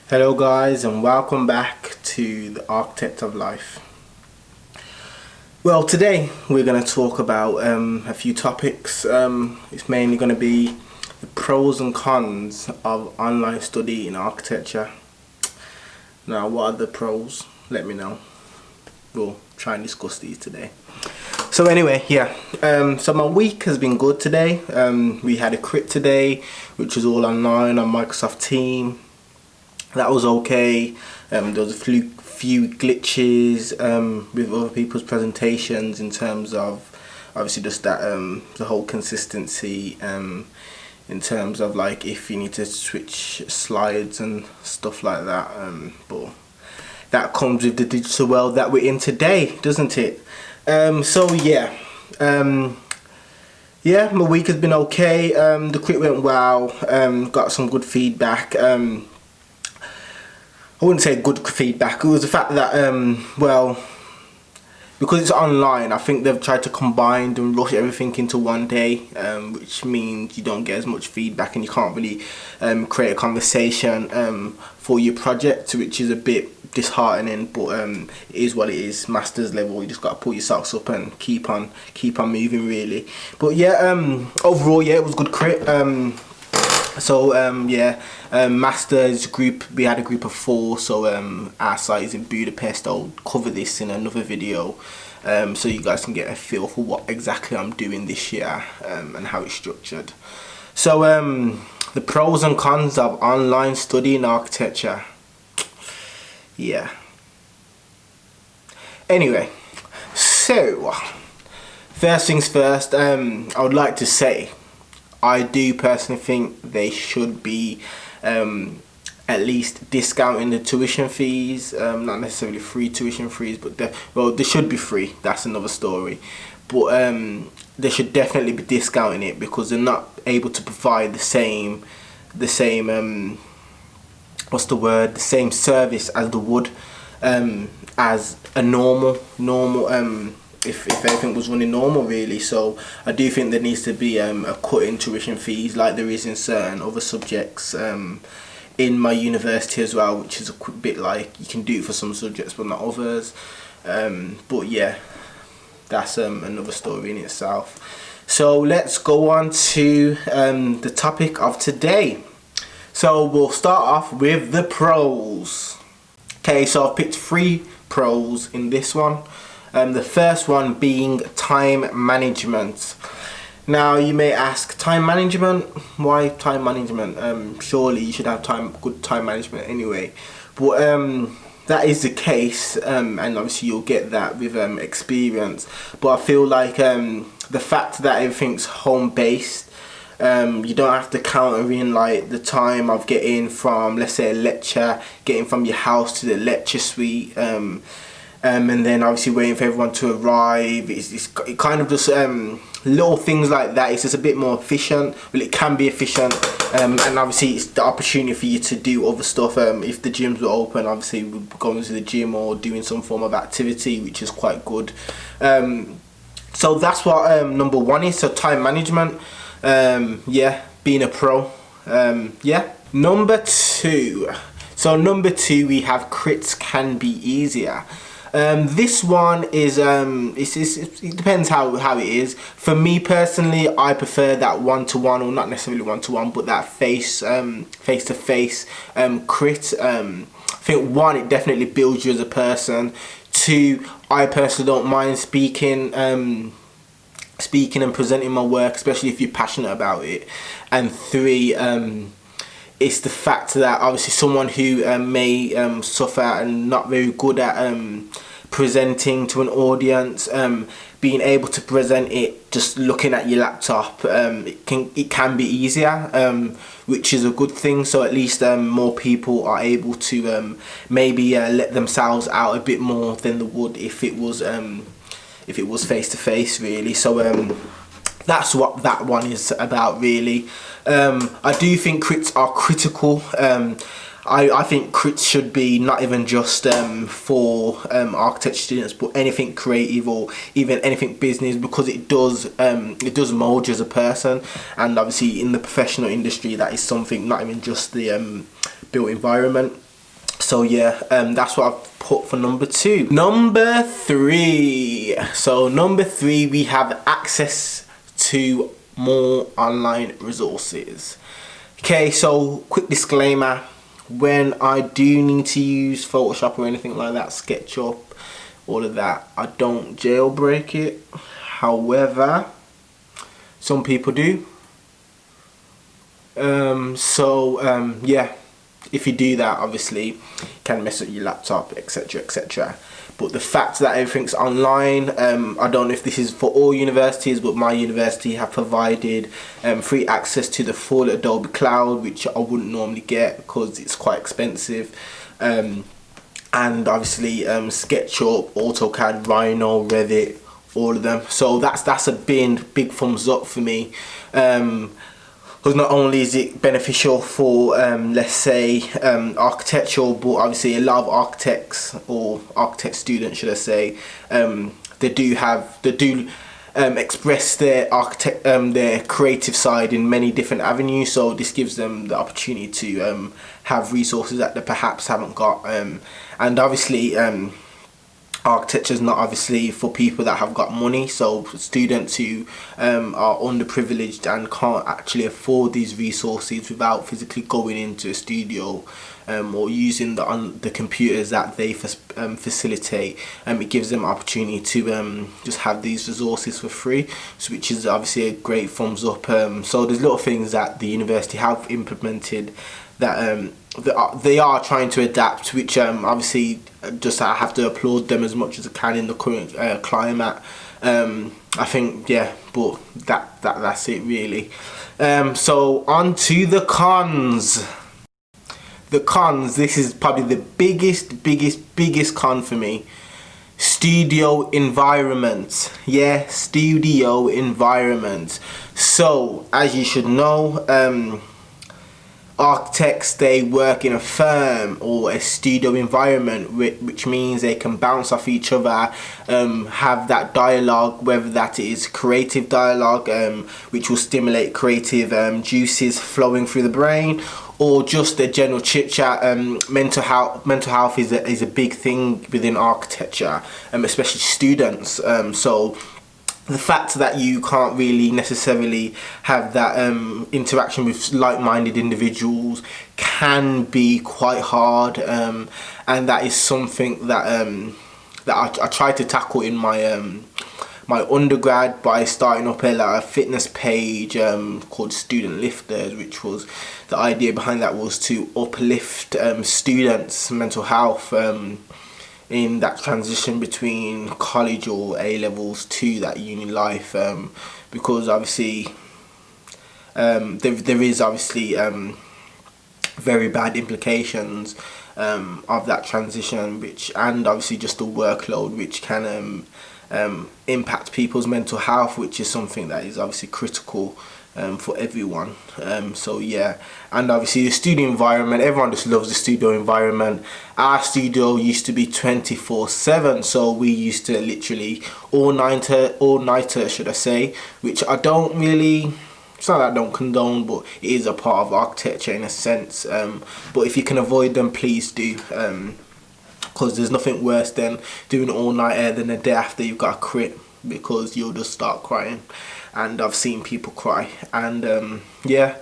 Hello guys, and welcome back to the Architect of Life. Well, today we're going to talk about a few topics. It's mainly going to be the pros and cons of online study in architecture. Now, what are the pros? Let me know. We'll try and discuss these today. So anyway, so my week has been good today. We had a crit today, which was all online on Microsoft Teams. That was okay. There was a few glitches with other people's presentations in terms of obviously just that the whole consistency in terms of like if you need to switch slides and stuff like that. But that comes with the digital world that we're in today, doesn't it? My week has been okay. The crit went well. Got some good feedback. I wouldn't say good feedback. It was the fact that, because it's online, I think they've tried to combine and rush everything into one day, which means you don't get as much feedback and you can't really create a conversation for your project, which is a bit disheartening. But it is what it is. Master's level, you just got to pull your socks up and keep on moving, really. But overall, it was good crit. Masters group, we had a group of 4, so our site is in Budapest. I'll cover this in another video so you guys can get a feel for what exactly I'm doing this year and how it's structured. So the pros and cons of online study in architecture. Anyway, so first things first, I would like to say I do personally think they should be at least discounting the tuition fees, not necessarily free tuition fees, but they should be free. That's another story. But they should definitely be discounting it because they're not able to provide the same service as they would as a normal if everything was running normal, really. So I do think there needs to be a cut in tuition fees like there is in certain other subjects in my university as well, which is a bit like you can do it for some subjects but not others. That's another story in itself. So let's go on to the topic of today. So we'll start off with the pros. Okay, so I've picked 3 pros in this one. The first one being time management. Now you may ask, time management? Why time management? Surely you should have good time management anyway. But that is the case, and obviously you'll get that with experience. But I feel like the fact that everything's home based, you don't have to counter in like the time of getting from, let's say, a lecture, getting from your house to the lecture suite. And then obviously waiting for everyone to arrive. It kind of just little things like that. It's just a bit more efficient. Well, it can be efficient, and obviously it's the opportunity for you to do other stuff. If the gyms were open, obviously we're going to the gym or doing some form of activity, which is quite good. So that's what number 1 is. So time management. Being a pro. Number 2. So number 2, we have crits can be easier. This one is it depends how it is. For me personally, I prefer that one-to-one, or not necessarily one-to-one, but that face-to-face crit. I think 1, it definitely builds you as a person. 2, I personally don't mind speaking and presenting my work, especially if you're passionate about it. And 3, it's the fact that obviously someone who may suffer and not very good at presenting to an audience, being able to present it just looking at your laptop, it can be easier, which is a good thing. So at least more people are able to maybe let themselves out a bit more than they would if it was face to face, really. So that's what that one is about, really. I do think crits are critical. I think crits should be not even just for architecture students, but anything creative or even anything business, because it does mold you as a person. And obviously in the professional industry, that is something, not even just the built environment. So yeah, that's what I've put for number 2. Number 3. So number 3, we have access to more online resources. Okay, so quick disclaimer, when I do need to use Photoshop or anything like that, SketchUp, all of that, I don't jailbreak it. However, some people do. Yeah, if you do that, obviously it can mess up your laptop, etc, etc. But the fact that everything's online, I don't know if this is for all universities, but my university have provided free access to the full Adobe Cloud, which I wouldn't normally get because it's quite expensive. And obviously SketchUp, AutoCAD, Rhino, Revit, all of them. So that's a big thumbs up for me. Because not only is it beneficial for let's say architectural, but obviously a lot of architects or architect students, should I say, they do express their their creative side in many different avenues. So this gives them the opportunity to have resources that they perhaps haven't got, and obviously architecture is not obviously for people that have got money. So students who are underprivileged and can't actually afford these resources without physically going into a studio or using the computers that they facilitate, it gives them opportunity to just have these resources for free, so which is obviously a great thumbs up. So there's little things that the university have implemented that they are trying to adapt, which obviously just I have to applaud them as much as I can in the current climate. I think, yeah, but that's it really. So on to the cons. The cons, this is probably the biggest con for me. Studio environment. Yeah, studio environment. So as you should know, architects, they work in a firm or a studio environment, which means they can bounce off each other, have that dialogue, whether that is creative dialogue, which will stimulate creative juices flowing through the brain, or just a general chit chat. Mental health is a big thing within architecture, especially students. So the fact that you can't really necessarily have that interaction with like-minded individuals can be quite hard, and that is something that I tried to tackle in my my undergrad by starting up a fitness page called Student Lifters, which was, the idea behind that was to uplift students' mental health in that transition between college or A levels to that uni life, because obviously there is obviously very bad implications of that transition, and obviously just the workload, which can impact people's mental health, which is something that is obviously critical for everyone. So yeah, and obviously the studio environment, everyone just loves the studio environment. Our studio used to be 24/7, so we used to literally all nighter should I say, which I don't really, it's not that I don't condone, but it is a part of architecture in a sense. But if you can avoid them, please do, because there's nothing worse than doing all nighter than the day after you've got a crit, because you'll just start crying, and I've seen people cry. And yeah,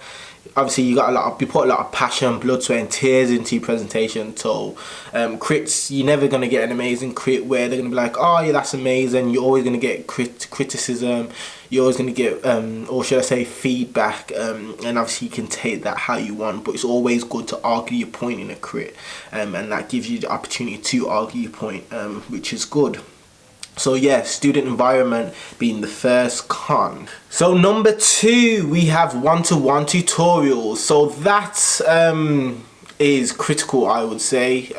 obviously you put a lot of passion, blood, sweat and tears into your presentation. So crits, you're never going to get an amazing crit where they're going to be like, oh yeah, that's amazing. You're always going to get criticism, you're always going to get or should I say feedback, and obviously you can take that how you want, but it's always good to argue your point in a crit, and that gives you the opportunity to argue your point, which is good. So yeah, student environment being the first con. So number 2, we have one-to-one tutorials. So that is critical, I would say.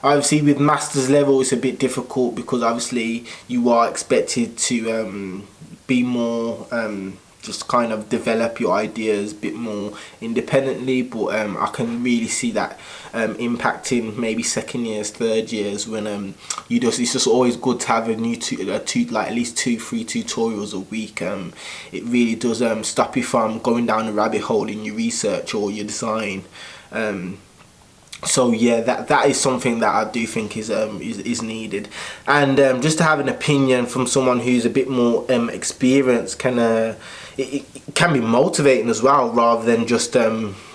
Obviously with master's level it's a bit difficult, because obviously you are expected to be more just kind of develop your ideas a bit more independently, but I can really see that impacting maybe second years, third years, when it's just always good to have a new like at least 2-3 tutorials a week. It really does stop you from going down a rabbit hole in your research or your design. So yeah, that is something that I do think is needed. And just to have an opinion from someone who's a bit more experienced it can be motivating as well, rather than just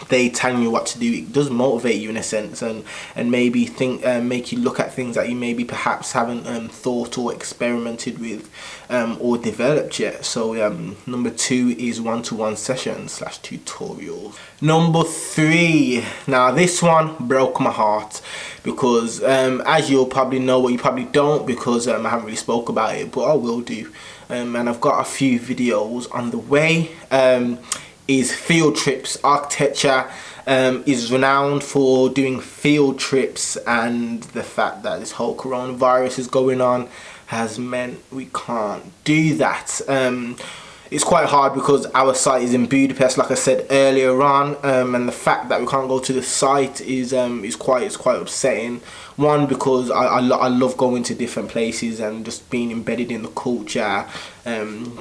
they telling you what to do. It does motivate you in a sense, and maybe make you look at things that you maybe perhaps haven't thought or experimented with or developed yet. So number 2 is one-to-one sessions / tutorials. Number 3, now this one broke my heart, because as you'll probably know, or you probably don't, because I haven't really spoke about it, but I will do. And I've got a few videos on the way. Is field trips. Architecture is renowned for doing field trips, and the fact that this whole coronavirus is going on has meant we can't do that. It's quite hard because our site is in Budapest, like I said earlier on, and the fact that we can't go to the site is quite upsetting. One, because I love going to different places and just being embedded in the culture,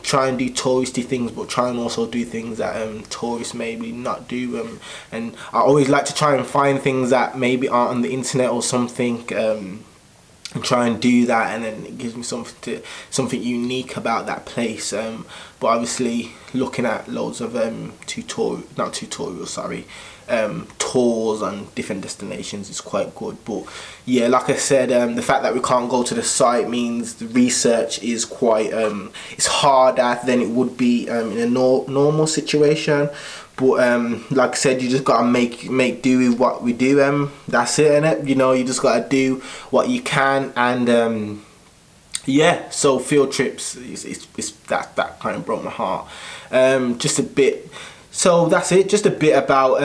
try and do touristy things, but try and also do things that tourists maybe not do, and I always like to try and find things that maybe aren't on the internet or something, and try and do that, and then it gives me something unique about that place. But obviously looking at loads of tours on different destinations is quite good. But yeah, like I said, the fact that we can't go to the site means the research is quite it's harder than it would be in a normal situation. But like I said, you just gotta make do with what we do. That's it, innit? You know, you just gotta do what you can. And yeah, so field trips it's that kind of broke my heart. Just a bit. So that's it. Just a bit about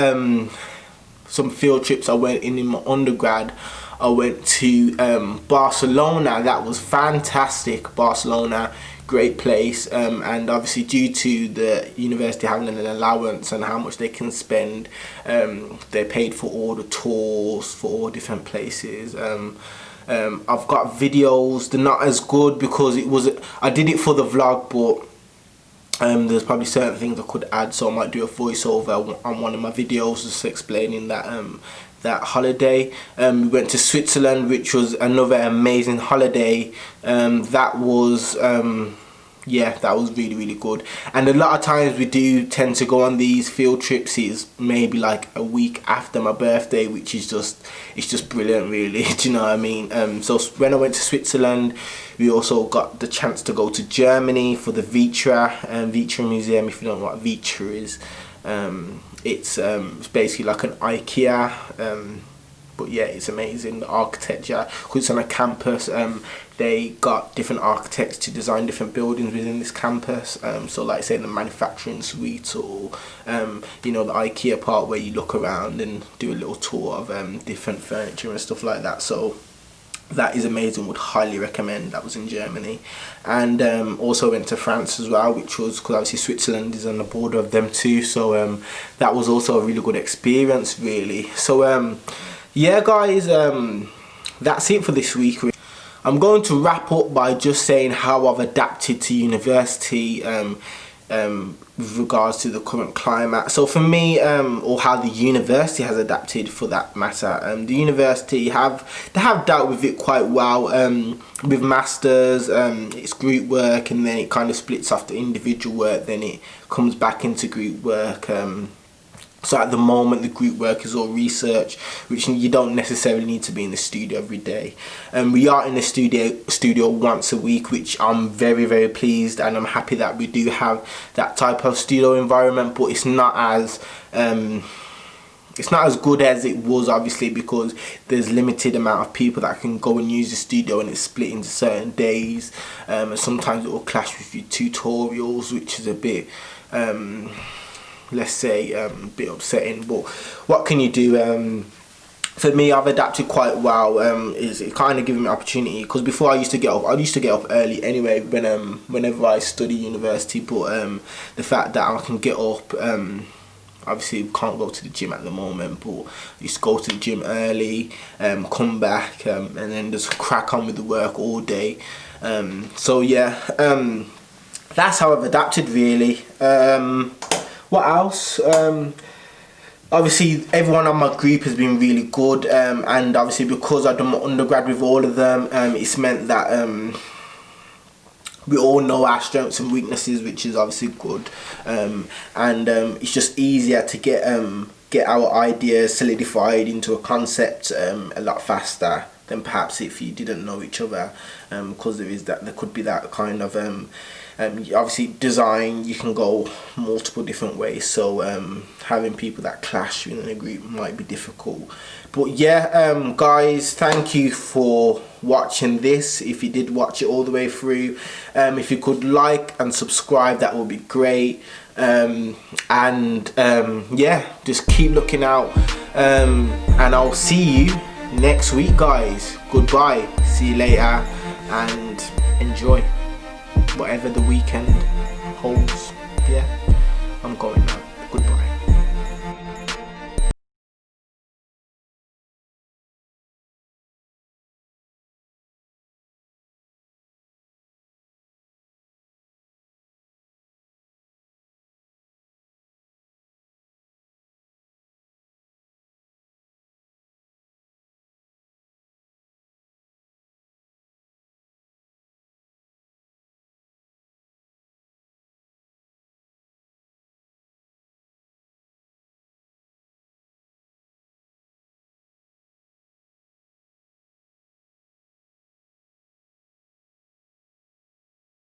some field trips I went in my undergrad. I went to Barcelona. That was fantastic. Barcelona, great place, and obviously due to the university having an allowance and how much they can spend, they paid for all the tours for all different places. I've got videos. They're not as good because I did it for the vlog, but there's probably certain things I could add, so I might do a voiceover on one of my videos just explaining that that holiday. We went to Switzerland, which was another amazing holiday. That was yeah, that was really good. And a lot of times we do tend to go on these field trips is maybe like a week after my birthday, which is just brilliant, really. Do you know what I mean? So when I went to Switzerland, we also got the chance to go to Germany for the Vitra Museum. If you don't know what Vitra is, it's basically like an IKEA, but yeah, it's amazing, the architecture, because it's on a campus. They got different architects to design different buildings within this campus, so like say the manufacturing suite, or you know, the IKEA part where you look around and do a little tour of different furniture and stuff like that. So that is amazing, would highly recommend. That was in Germany. And also went to France as well, which was, because obviously Switzerland is on the border of them too, so that was also a really good experience, really. So yeah guys, that's it for this week. I'm going to wrap up by just saying how I've adapted to university with regards to the current climate. So for me, or how the university has adapted for that matter, the university have dealt with it quite well. With masters, it's group work, and then it kind of splits off to individual work, then it comes back into group work. So at the moment, the group work is all research, which you don't necessarily need to be in the studio every day. We are in the studio once a week, which I'm very pleased, and I'm happy that we do have that type of studio environment. But it's not as good as it was, obviously, because there's limited amount of people that can go and use the studio, and it's split into certain days, and sometimes it will clash with your tutorials, which is a bit let's say a bit upsetting. But what can you do? For me, I've adapted quite well. It's kind of giving me opportunity, because before I used to get up early anyway whenever I study university, but the fact that I can get up, obviously can't go to the gym at the moment, but I used to go to the gym early, come back, and then just crack on with the work all day. So yeah, that's how I've adapted, really. What else? obviously everyone on my group has been really good, and obviously because I've done my undergrad with all of them, it's meant that we all know our strengths and weaknesses, which is obviously good, and it's just easier to get our ideas solidified into a concept a lot faster than perhaps if you didn't know each other, because there could be that kind of obviously design, you can go multiple different ways, so having people that clash within a group might be difficult. But yeah, guys, thank you for watching this. If you did watch it all the way through, if you could like and subscribe, that would be great. Yeah, just keep looking out, and I'll see you next week, guys. Goodbye, see you later, and enjoy whatever the weekend